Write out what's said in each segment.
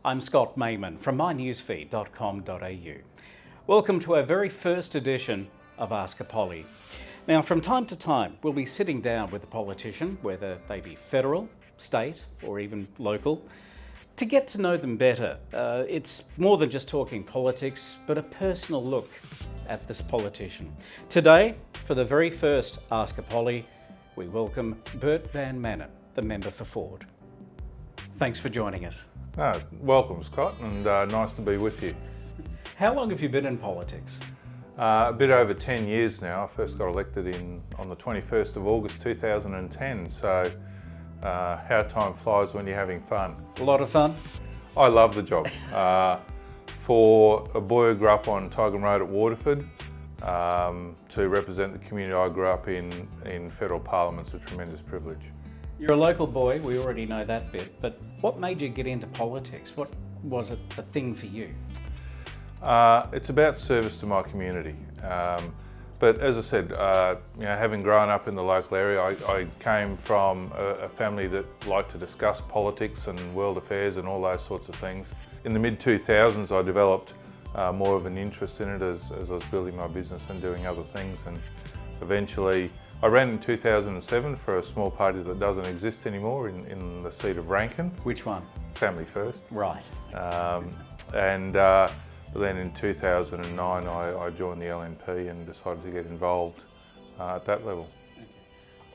I'm Scott Manen from mynewsfeed.com.au. Welcome to our very first edition of Ask a Pollie. Now, from time to time, we'll be sitting down with a politician, whether they be federal, state, or even local, to get to know them better. It's more than just talking politics, but a personal look at this politician. Today, for the very first Ask a Pollie, we welcome Bert van Manen, the member for Ford. Thanks for joining us. Welcome, Scott, and nice to be with you. How long have you been in politics? A bit over 10 years now. I first got elected on the 21st of August 2010, so how time flies when you're having fun. A lot of fun? I love the job. For a boy who grew up on Tygum Road at Waterford, to represent the community I grew up in federal parliament's a tremendous privilege. You're a local boy, we already know that bit, but what made you get into politics? What was it the thing for you? It's about service to my community. But as I said, having grown up in the local area, I came from a family that liked to discuss politics and world affairs and all those sorts of things. In the mid-2000s, I developed more of an interest in it as I was building my business and doing other things, and eventually I ran in 2007 for a small party that doesn't exist anymore in the seat of Rankin. Which one? Family First. Right. But then in 2009 I joined the LNP and decided to get involved at that level.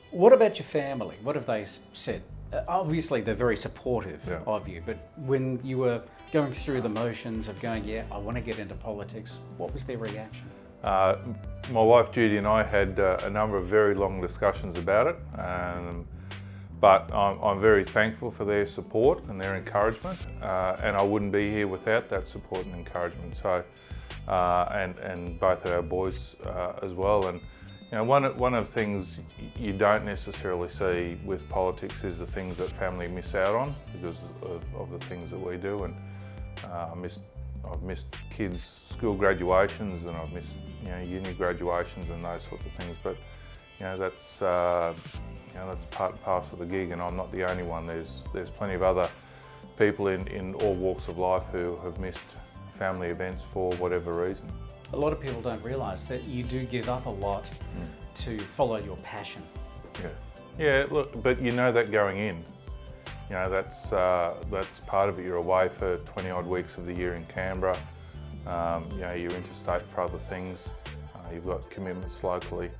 What about your family? What have they said? Obviously they're very supportive of you, but when you were going through the motions of going, yeah, I want to get into politics, what was their reaction? My wife Judy and I had a number of very long discussions about it, but I'm very thankful for their support and their encouragement, and I wouldn't be here without that support and encouragement. So, and both of our boys as well. And one of the things you don't necessarily see with politics is the things that family miss out on because of the things that we do. And I've missed kids' school graduations, and I've missed uni graduations and those sorts of things. But that's part and parcel of the gig, and I'm not the only one. There's plenty of other people in all walks of life who have missed family events for whatever reason. A lot of people don't realise that you do give up a lot to follow your passion. Yeah. Look, but you know that going in. That's part of it. You're away for 20 odd weeks of the year in Canberra. You're interstate for other things. You've got commitments locally.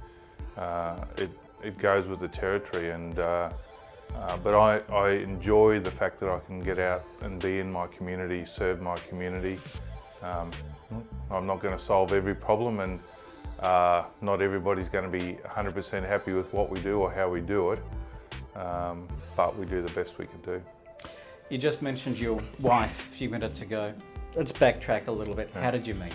It goes with the territory, and but I enjoy the fact that I can get out and be in my community, serve my community. I'm not going to solve every problem, and not everybody's going to be 100% happy with what we do or how we do it, but we do the best we can do. You just mentioned your wife a few minutes ago. Let's backtrack a little bit. How did you meet?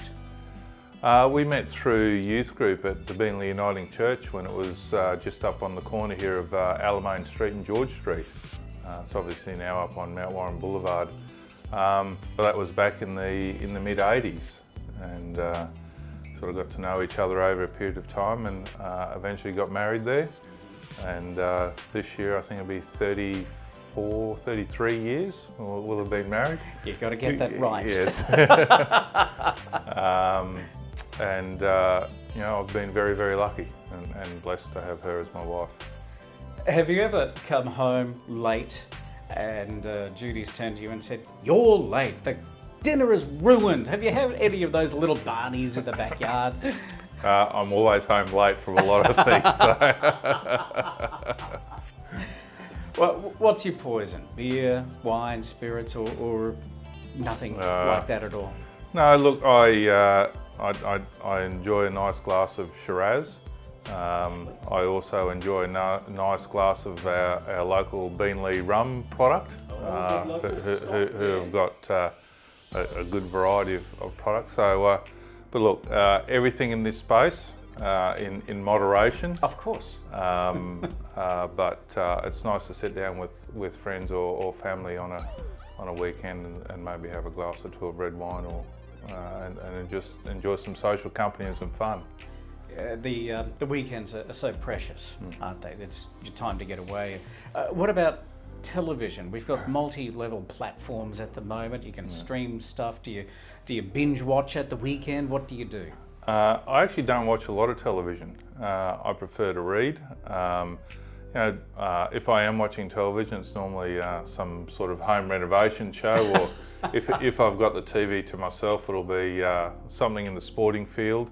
We met through youth group at the Beenleigh Uniting Church when it was just up on the corner here of Alamein Street and George Street. It's obviously now up on Mount Warren Boulevard, but that was back in the mid-80s, and sort of got to know each other over a period of time, and eventually got married there. And this year I think it'll be 33 years we'll have been married. You've got to get that right. Yes. I've been very, very lucky and blessed to have her as my wife. Have you ever come home late and Judy's turned to you and said, "You're late, the dinner is ruined"? Have you had any of those little Barneys in the backyard? I'm always home late from a lot of things. So. Well, what's your poison? Beer, wine, spirits, or nothing like that at all? No, look, I enjoy a nice glass of Shiraz. I also enjoy a nice glass of our local Beenleigh rum product, who have got a good variety of products. So, but look, everything in this space in moderation. Of course. But it's nice to sit down with friends or family on a weekend and maybe have a glass or two of red wine and just enjoy some social company and some fun. The weekends are so precious, aren't they? It's your time to get away. What about television. We've got multi-level platforms at the moment. You can stream stuff. Do you binge watch at the weekend? What do you do? I actually don't watch a lot of television. I prefer to read. If I am watching television, it's normally some sort of home renovation show, or if I've got the TV to myself, it'll be something in the sporting field.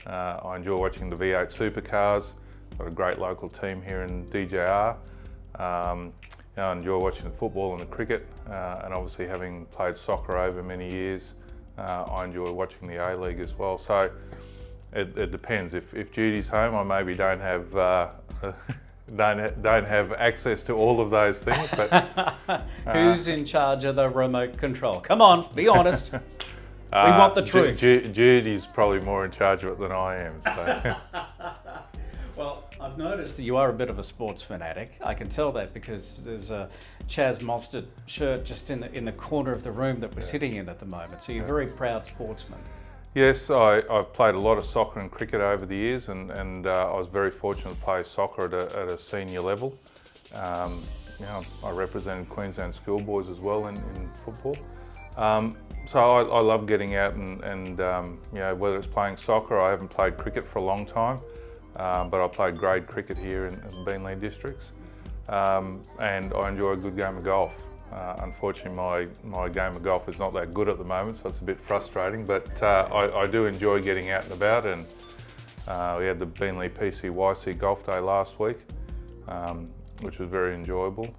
I enjoy watching the V8 supercars. Got a great local team here in DJR. I enjoy watching the football and the cricket, and obviously having played soccer over many years, I enjoy watching the A-League as well. So it depends. If Judy's home, I maybe don't have don't have access to all of those things. But who's in charge of the remote control? Come on, be honest. We want the truth. Judy's probably more in charge of it than I am. So. Well, I've noticed that you are a bit of a sports fanatic. I can tell that because there's a Chaz Mostert shirt just in the corner of the room that we're sitting in at the moment. So you're a very proud sportsman. Yes, I've played a lot of soccer and cricket over the years, and I was very fortunate to play soccer at a senior level. I represented Queensland schoolboys as well in football. So I love getting out and whether it's playing soccer, I haven't played cricket for a long time, but I played grade cricket here in Beenleigh districts, and I enjoy a good game of golf. Unfortunately, my game of golf is not that good at the moment, so it's a bit frustrating, but I do enjoy getting out and about, and we had the Beenleigh PCYC Golf Day last week, which was very enjoyable.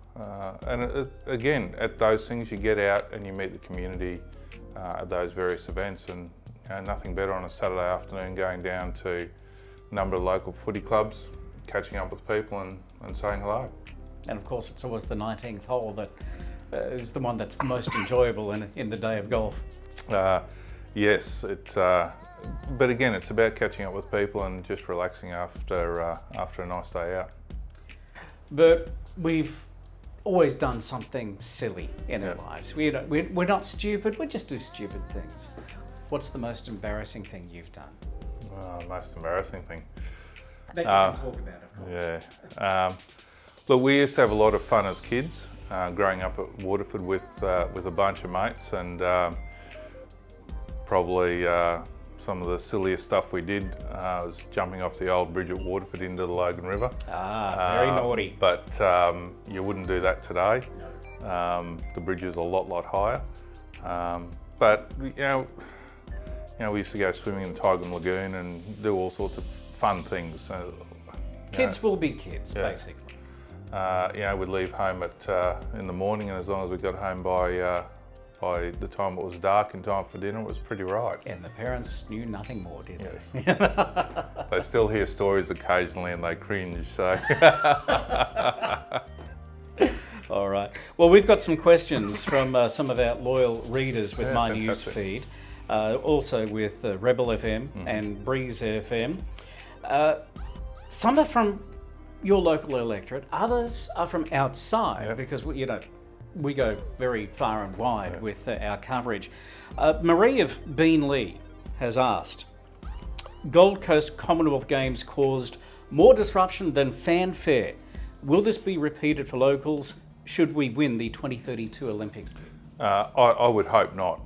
Again, at those things you get out and you meet the community at those various events, and nothing better on a Saturday afternoon going down to a number of local footy clubs, catching up with people and saying hello. And of course it's always the 19th hole that is the one that's the most enjoyable in the day of golf. Yes, but again, it's about catching up with people and just relaxing after a nice day out. But we've always done something silly in our lives. We're not stupid, we just do stupid things. What's the most embarrassing thing you've done? Most embarrassing thing? That you can talk about, of course. Yeah. Look, we used to have a lot of fun as kids, growing up at Waterford with a bunch of mates, and probably some of the silliest stuff we did was jumping off the old bridge at Waterford into the Logan River. Very naughty. But you wouldn't do that today. The bridge is a lot higher. But we used to go swimming in Tygan Lagoon and do all sorts of fun things. Kids will be kids, basically. We'd leave home in the morning, and as long as we got home by the time it was dark in time for dinner, it was pretty right. And the parents knew nothing more, did they? They still hear stories occasionally and they cringe, so. All right. Well, we've got some questions from some of our loyal readers with my news feed, also with Rebel FM and Breeze FM. Some are from your local electorate, others are from outside, because we go very far and wide with our coverage. Marie of Beenleigh has asked, Gold Coast Commonwealth Games caused more disruption than fanfare. Will this be repeated for locals should we win the 2032 Olympics? I would hope not.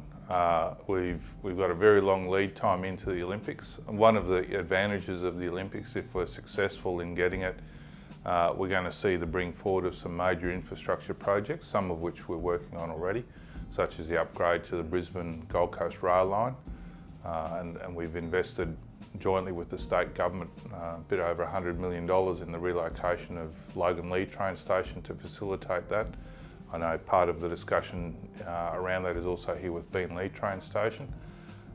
We've got a very long lead time into the Olympics. And one of the advantages of the Olympics, if we're successful in getting it, we're going to see the bring forward of some major infrastructure projects, some of which we're working on already, such as the upgrade to the Brisbane Gold Coast rail line. And we've invested jointly with the state government a bit over $100 million in the relocation of Logan Lee train station to facilitate that. I know part of the discussion around that is also here with Beenleigh train station.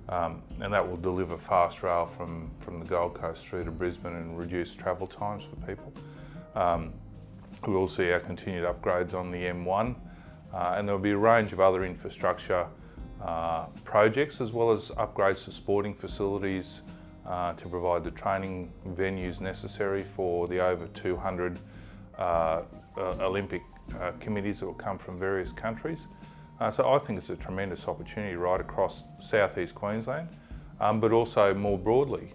And that will deliver fast rail from the Gold Coast through to Brisbane and reduce travel times for people. We will see our continued upgrades on the M1, and there will be a range of other infrastructure projects, as well as upgrades to sporting facilities to provide the training venues necessary for the over 200 Olympic committees that will come from various countries. So I think it's a tremendous opportunity right across southeast Queensland, but also more broadly.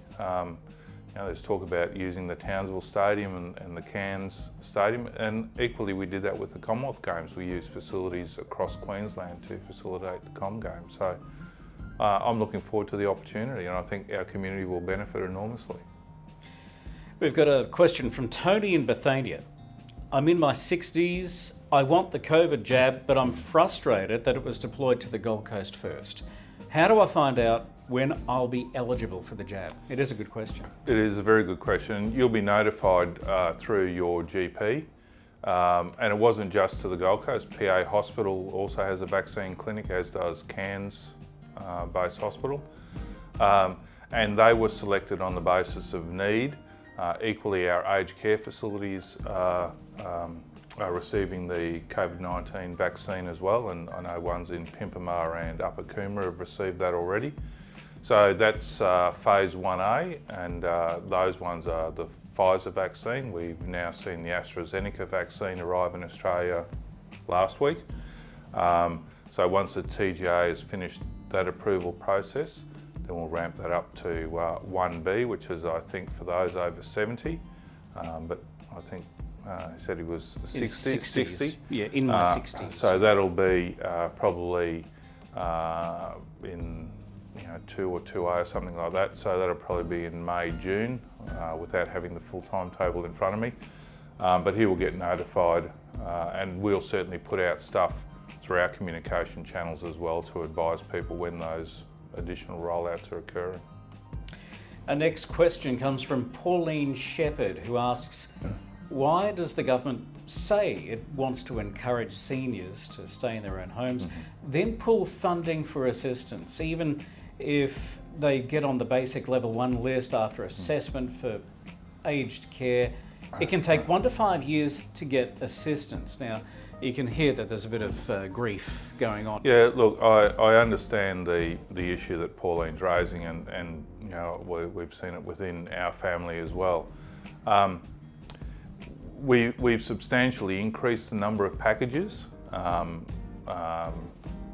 there's talk about using the Townsville Stadium and the Cairns Stadium, and equally we did that with the Commonwealth Games. We used facilities across Queensland to facilitate the Com Games. So I'm looking forward to the opportunity, and I think our community will benefit enormously. We've got a question from Tony in Bethania. I'm in my 60s. I want the COVID jab, but I'm frustrated that it was deployed to the Gold Coast first. How do I find out when I'll be eligible for the jab? It is a good question. It is a very good question. You'll be notified through your GP, and it wasn't just to the Gold Coast. PA Hospital also has a vaccine clinic, as does Cairns based hospital, and they were selected on the basis of need. Equally, our aged care facilities are receiving the COVID-19 vaccine as well, and I know ones in Pimpamar and Upper Coomera have received that already. So that's phase 1A, and those ones are the Pfizer vaccine. We've now seen the AstraZeneca vaccine arrive in Australia last week. So once the TGA has finished that approval process, then we'll ramp that up to 1B, which is, I think, for those over 70. But I think he said he was 60. Yeah, in my 60s. So that'll be probably in 2 or 2A or something like that. So that'll probably be in May, June, without having the full timetable in front of me. But he will get notified, and we'll certainly put out stuff through our communication channels as well to advise people when those additional rollouts are occurring. Our next question comes from Pauline Shepherd, who asks, why does the government say it wants to encourage seniors to stay in their own homes, then pull funding for assistance, even if they get on the basic level 1 list after assessment for aged care? It can take 1 to 5 years to get assistance. Now, you can hear that there's a bit of grief going on. Yeah, look, I understand the issue that Pauline's raising, and we've seen it within our family as well. We've substantially increased the number of packages by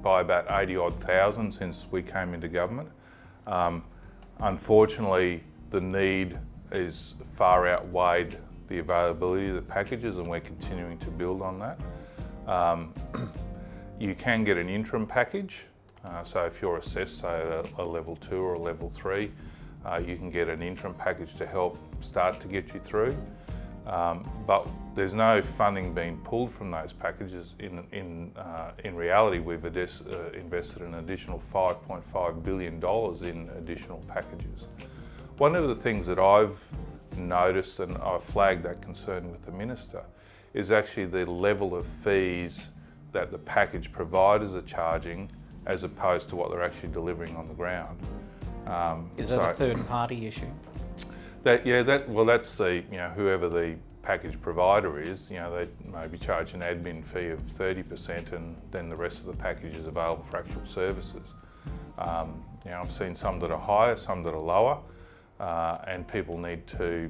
about 80-odd thousand since we came into government. Unfortunately, the need is far outweighed the availability of the packages, and we're continuing to build on that. You can get an interim package, so if you're assessed, say, at a level 2 or a level 3, you can get an interim package to help start to get you through. But there's no funding being pulled from those packages. In reality, we've invested an additional $5.5 billion in additional packages. One of the things that I've noticed, and I've flagged that concern with the Minister, is actually the level of fees that the package providers are charging as opposed to what they're actually delivering on the ground. Is that a third-party issue? That's the, whoever the package provider is, they maybe charge an admin fee of 30%, and then the rest of the package is available for actual services. I've seen some that are higher, some that are lower, and people need to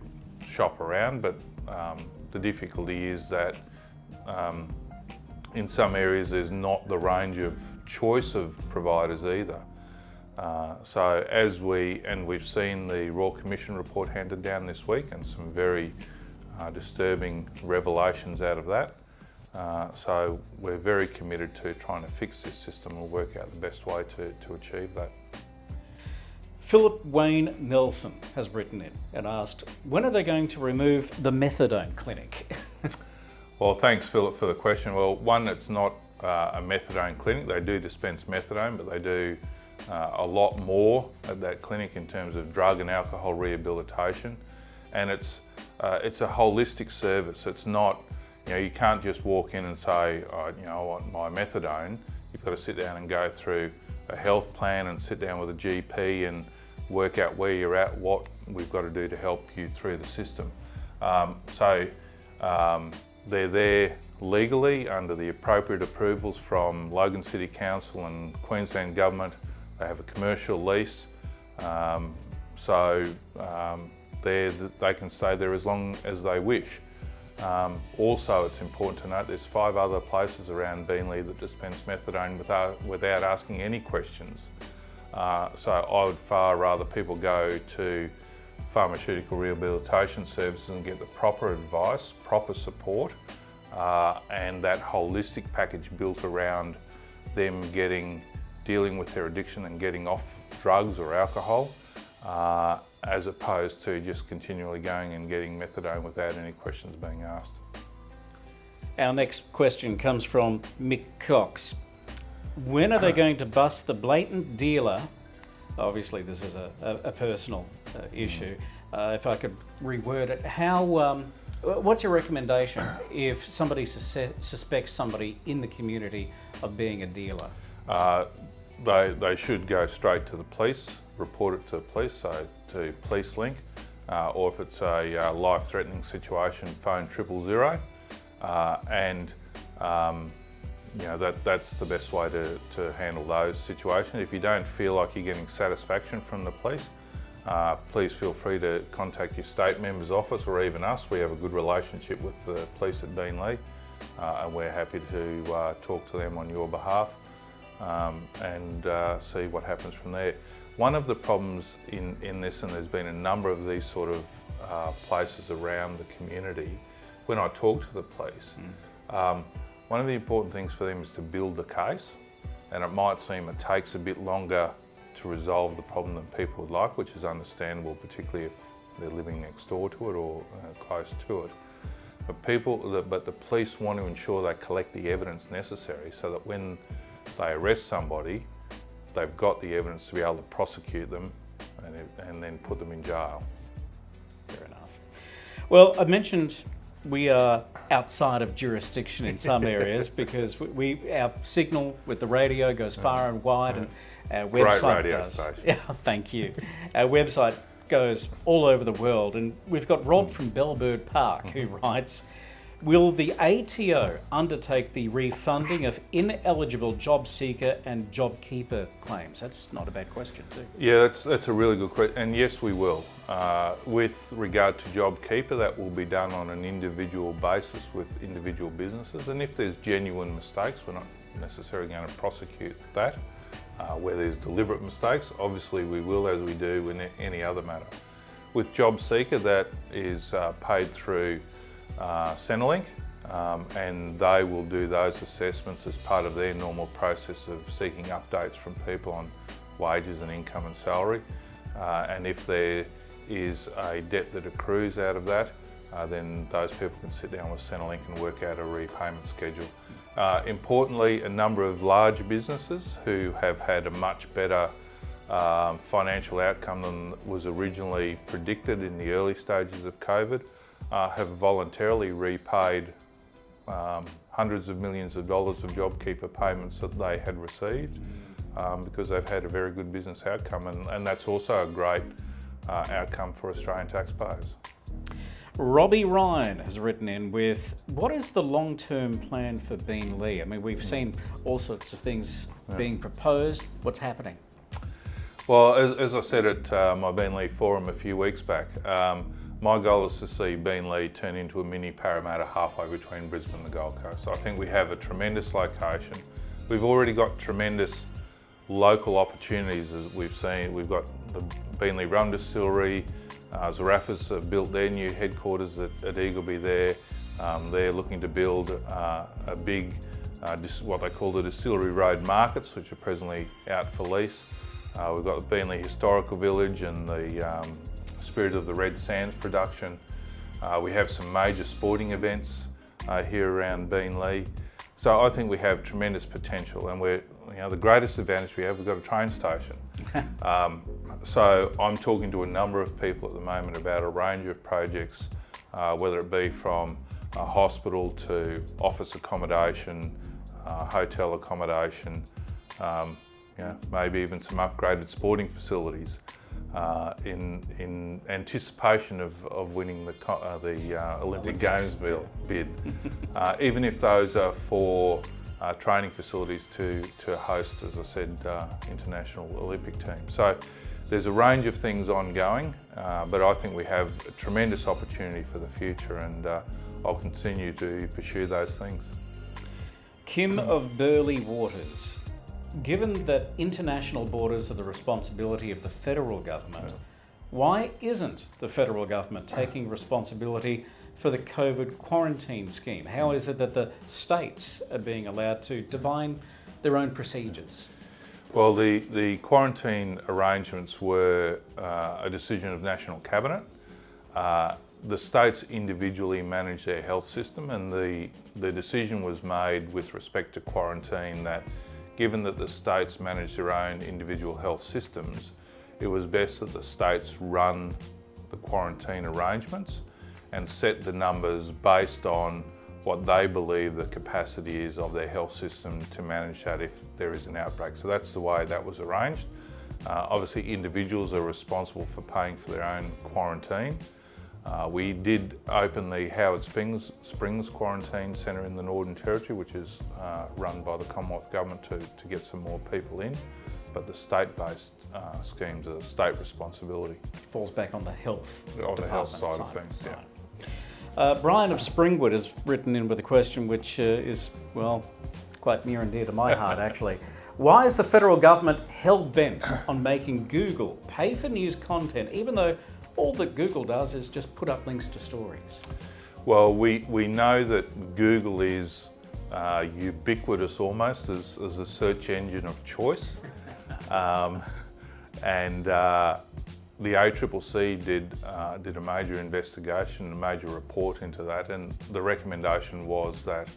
shop around, but the difficulty is that in some areas there's not the range of choice of providers either. So we've seen the Royal Commission report handed down this week, and some very disturbing revelations out of that. So we're very committed to trying to fix this system and work out the best way to achieve that. Philip Wayne Nelson has written in and asked, when are they going to remove the methadone clinic? Well, thanks, Philip, for the question. Well, one, it's not a methadone clinic. They do dispense methadone, but they do a lot more at that clinic in terms of drug and alcohol rehabilitation. And it's a holistic service. It's not, you can't just walk in and say, I want my methadone. You've got to sit down and go through a health plan and sit down with a GP and work out where you're at, what we've got to do to help you through the system. They're there legally under the appropriate approvals from Logan City Council and Queensland Government. They have a commercial lease, they can stay there as long as they wish. Also, it's important to note there's 5 other places around Beenleigh that dispense methadone without asking any questions. So I would far rather people go to pharmaceutical rehabilitation services and get the proper advice, proper support, and that holistic package built around them dealing with their addiction and getting off drugs or alcohol, as opposed to just continually going and getting methadone without any questions being asked. Our next question comes from Mick Cox. When are they going to bust the blatant dealer? Obviously, this is a personal issue. If I could reword it, what's your recommendation if somebody suspects somebody in the community of being a dealer? They should go straight to the police, report it to the police, so to Police Link, or if it's a life-threatening situation, phone 000. That's the best way to handle those situations. If you don't feel like you're getting satisfaction from the police, please feel free to contact your state member's office or even us. We have a good relationship with the police at Beenleigh, and we're happy to talk to them on your behalf and see what happens from there. One of the problems in this, and there's been a number of these sort of places around the community, when I talk to the police, one of the important things for them is to build the case, and it might seem it takes a bit longer to resolve the problem than people would like, which is understandable, particularly if they're living next door to it or close to it. But the police want to ensure they collect the evidence necessary so that when they arrest somebody, they've got the evidence to be able to prosecute them and then put them in jail. Fair enough. Well, I mentioned we are outside of jurisdiction in some areas because our signal with the radio goes far and wide, and our website does. Station. Yeah, thank you. Our website goes all over the world, and we've got Rob from Bellbird Park who writes, will the ATO undertake the refunding of ineligible job seeker and job keeper claims? That's not a bad question too. Yeah, that's a really good question, and yes, we will. With regard to job keeper, that will be done on an individual basis with individual businesses, and if there's genuine mistakes, we're not necessarily going to prosecute that. Where there's deliberate mistakes, obviously we will, as we do in any other matter. With job seeker, that is paid through Centrelink, and they will do those assessments as part of their normal process of seeking updates from people on wages and income and salary. And if there is a debt that accrues out of that, then those people can sit down with Centrelink and work out a repayment schedule. Importantly, a number of large businesses who have had a much better financial outcome than was originally predicted in the early stages of COVID have voluntarily repaid hundreds of millions of dollars of JobKeeper payments that they had received because they've had a very good business outcome, and that's also a great outcome for Australian taxpayers. Robbie Ryan has written in with, what is the long-term plan for Beenleigh? I mean, we've seen all sorts of things being proposed. What's happening? Well, as I said at my Beenleigh forum a few weeks back, my goal is to see Beenleigh turn into a mini Parramatta halfway between Brisbane and the Gold Coast. I think we have a tremendous location. We've already got tremendous local opportunities, as we've seen. We've got the Beenleigh Rum Distillery. Zaraffa's built their new headquarters at Eagleby there. They're looking to build a big, what they call the Distillery Road Markets, which are presently out for lease. We've got the Beenleigh Historical Village and the Spirit of the Red Sands production. We have some major sporting events here around Beenleigh. So I think we have tremendous potential, and the greatest advantage we have, we've got a train station. So I'm talking to a number of people at the moment about a range of projects, whether it be from a hospital to office accommodation, hotel accommodation, maybe even some upgraded sporting facilities in anticipation of winning the Olympic Games bid. Even if those are for training facilities to host, as I said, international Olympic teams. So there's a range of things ongoing, but I think we have a tremendous opportunity for the future, and I'll continue to pursue those things. Kim of Burleigh Waters. Given that international borders are the responsibility of the federal government, Why isn't the federal government taking responsibility for the COVID quarantine scheme? How is it that the states are being allowed to define their own procedures? Well, the quarantine arrangements were a decision of National Cabinet. The states individually manage their health system, and the decision was made with respect to quarantine that given that the states manage their own individual health systems, it was best that the states run the quarantine arrangements and set the numbers based on what they believe the capacity is of their health system to manage that if there is an outbreak. So that's the way that was arranged. Obviously, individuals are responsible for paying for their own quarantine. We did open the Howard Springs Quarantine Centre in the Northern Territory, which is run by the Commonwealth Government to get some more people in, but the state-based schemes are state responsibility. Falls back on the health On the health department side of things, yeah. Brian of Springwood has written in with a question which is, well, quite near and dear to my heart actually. Why is the federal government hell-bent on making Google pay for news content, even though all that Google does is just put up links to stories? Well, we know that Google is ubiquitous almost as a search engine of choice. And the ACCC did a major investigation, a major report into that, and the recommendation was that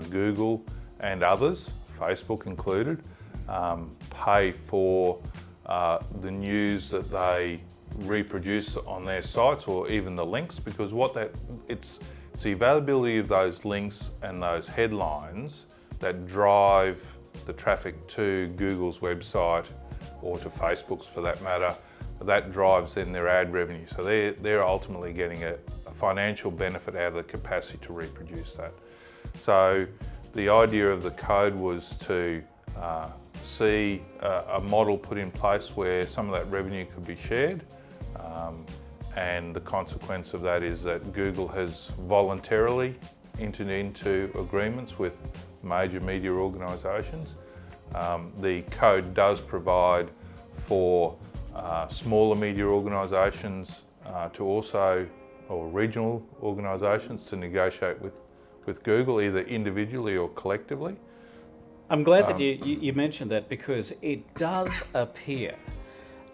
Google and others, Facebook included, pay for the news that they reproduce on their sites, or even the links, because it's the availability of those links and those headlines that drive the traffic to Google's website, or to Facebook's for that matter. That drives then their ad revenue. So they're ultimately getting a financial benefit out of the capacity to reproduce that. So the idea of the code was to see a model put in place where some of that revenue could be shared. And the consequence of that is that Google has voluntarily entered into agreements with major media organisations. The code does provide for smaller media organisations to also, or regional organisations, to negotiate with Google, either individually or collectively. I'm glad that you mentioned that, because it does appear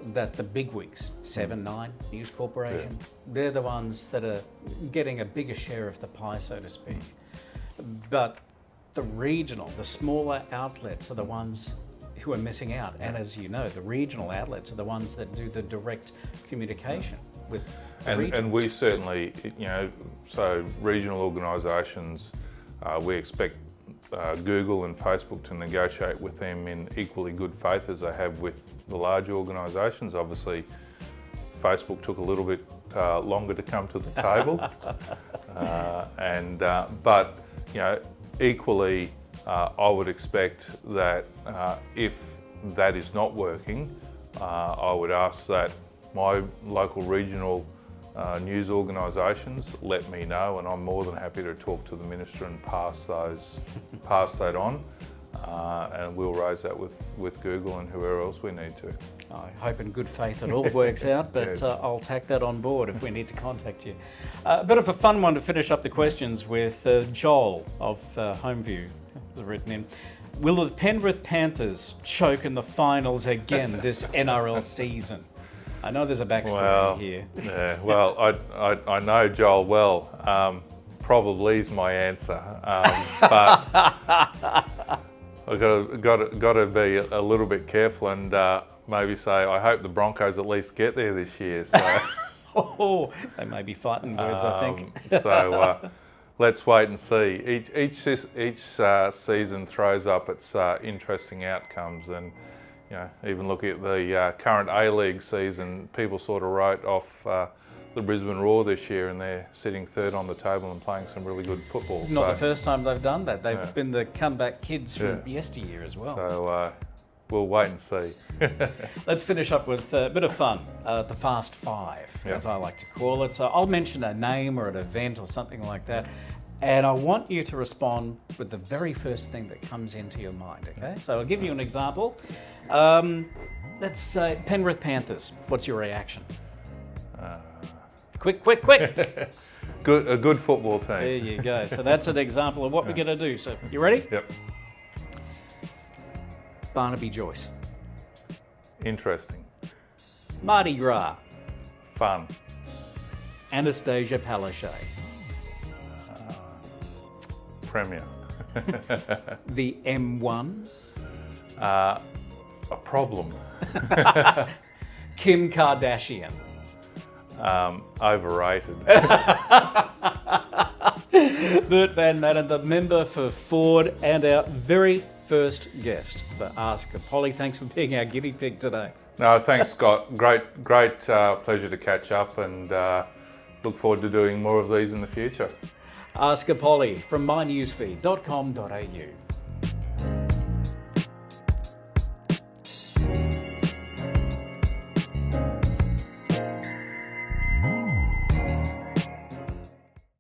that the bigwigs, 7/9, News Corporation, they're the ones that are getting a bigger share of the pie, so to speak. But the regional, the smaller outlets are the ones who are missing out. And as you know, the regional outlets are the ones that do the direct communication with the regions. And we certainly, so regional organisations, we expect Google and Facebook to negotiate with them in equally good faith as they have with the larger organisations. Obviously, Facebook took a little bit longer to come to the table, but equally, I would expect that if that is not working, I would ask that my local regional news organisations let me know, and I'm more than happy to talk to the Minister and pass that on, and we'll raise that with Google and whoever else we need to. I hope in good faith it all works out, but yes. I'll take that on board if we need to contact you. A bit of a fun one to finish up the questions with. Joel of Homeview has written in, will the Penrith Panthers choke in the finals again this NRL season? I know there's a backstory here. Yeah, well, I know Joel well. Probably is my answer, but I've got to be a little bit careful and maybe say I hope the Broncos at least get there this year. So they may be fighting words, I think. So let's wait and see. Each season throws up its interesting outcomes, and even looking at the current A-League season, people sort of wrote off the Brisbane Roar this year, and they're sitting third on the table and playing some really good football. It's not the first time they've done that. They've been the comeback kids from yesteryear as well. So we'll wait and see. Let's finish up with a bit of fun. The Fast Five, as I like to call it. So I'll mention a name or an event or something like that, and I want you to respond with the very first thing that comes into your mind, okay? So I'll give you an example. Let's say Penrith Panthers. What's your reaction? Uh, Quick. a good football team. There you go. So that's an example of what we're going to do. So you ready? Yep. Barnaby Joyce. Interesting. Mardi Gras. Fun. Anastasia Palaszczuk. Premier. The M1. A problem. Kim Kardashian. Overrated. Bert van Manen, the member for Ford and our very first guest for Ask a Pollie. Thanks for being our guinea pig today. No, thanks, Scott. Great pleasure to catch up, and look forward to doing more of these in the future. Ask a Pollie from mynewsfeed.com.au.